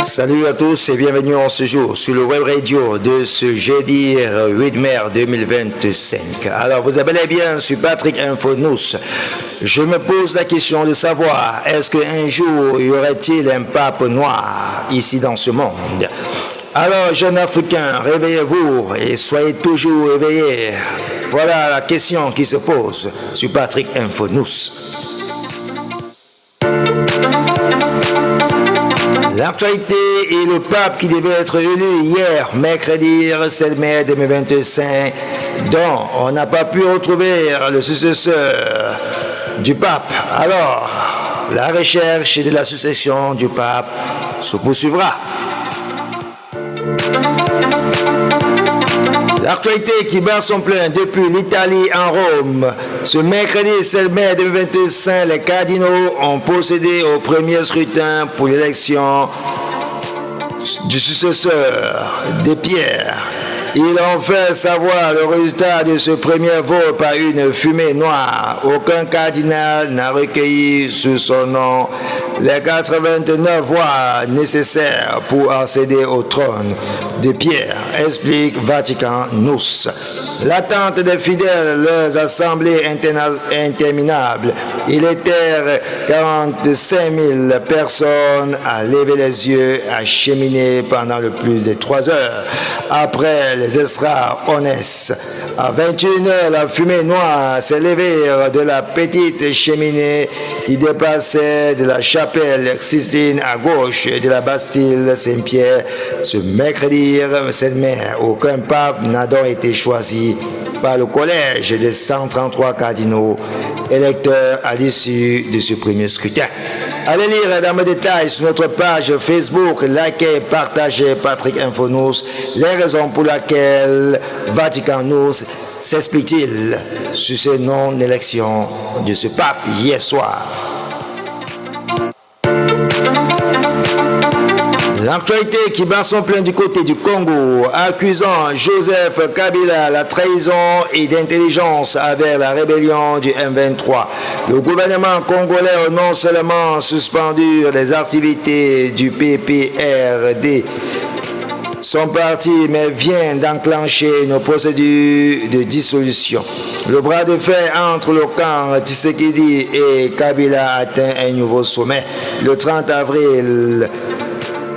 Salut à tous et bienvenue en ce jour sur le web radio de ce jeudi 8 mai 2025. Alors vous avez bien sur Patrick Info News. Je me pose la question de savoir, est-ce qu'un jour y aurait-il un pape noir ici dans ce monde? Alors jeunes Africains, réveillez-vous et soyez toujours éveillés. Voilà la question qui se pose sur Patrick Info News. L'actualité est le pape qui devait être élu hier, mercredi 7 mai 2025, dont on n'a pas pu retrouver le successeur du pape. Alors, la recherche de la succession du pape se poursuivra. L'actualité qui bat son plein depuis l'Italie en Rome. Ce mercredi 7 mai 2025, les cardinaux ont procédé au premier scrutin pour l'élection du successeur de Pierre. Ils ont fait savoir le résultat de ce premier vote par une fumée noire. Aucun cardinal n'a recueilli sous son nom les 89 voix nécessaires pour accéder au trône de Pierre, explique Vatican News. L'attente des fidèles, leurs assemblées interminables. Il était 45 000 personnes à lever les yeux, à cheminer pendant le plus de 3 heures. Après les extra-honnêtes, à 21h, la fumée noire s'est levée de la petite cheminée qui dépassait de la chapelle Sixtine à gauche de la Bastille Saint-Pierre. Ce mercredi 7 mai, aucun pape n'a donc été choisi par le collège des 133 cardinaux électeurs à l'issue de ce premier scrutin. Allez lire dans le détail sur notre page Facebook, likez, partagez Patrick Info News, les raisons pour lesquelles Vatican News s'explique-t-il sur cette non-élection de ce pape hier soir. L'actualité qui bat son plein du côté du Congo, accusant Joseph Kabila la trahison et d'intelligence avec la rébellion du M23. Le gouvernement congolais a non seulement suspendu les activités du PPRD, son parti, mais vient d'enclencher une procédure de dissolution. Le bras de fer entre le camp Tshisekedi et Kabila atteint un nouveau sommet. Le 30 avril,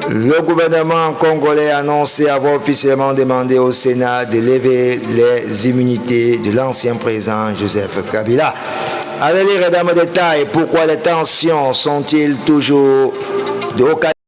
le gouvernement congolais a annoncé avoir officiellement demandé au Sénat de lever les immunités de l'ancien président Joseph Kabila. Allez lire dans le détail pourquoi les tensions sont-ils toujours de haut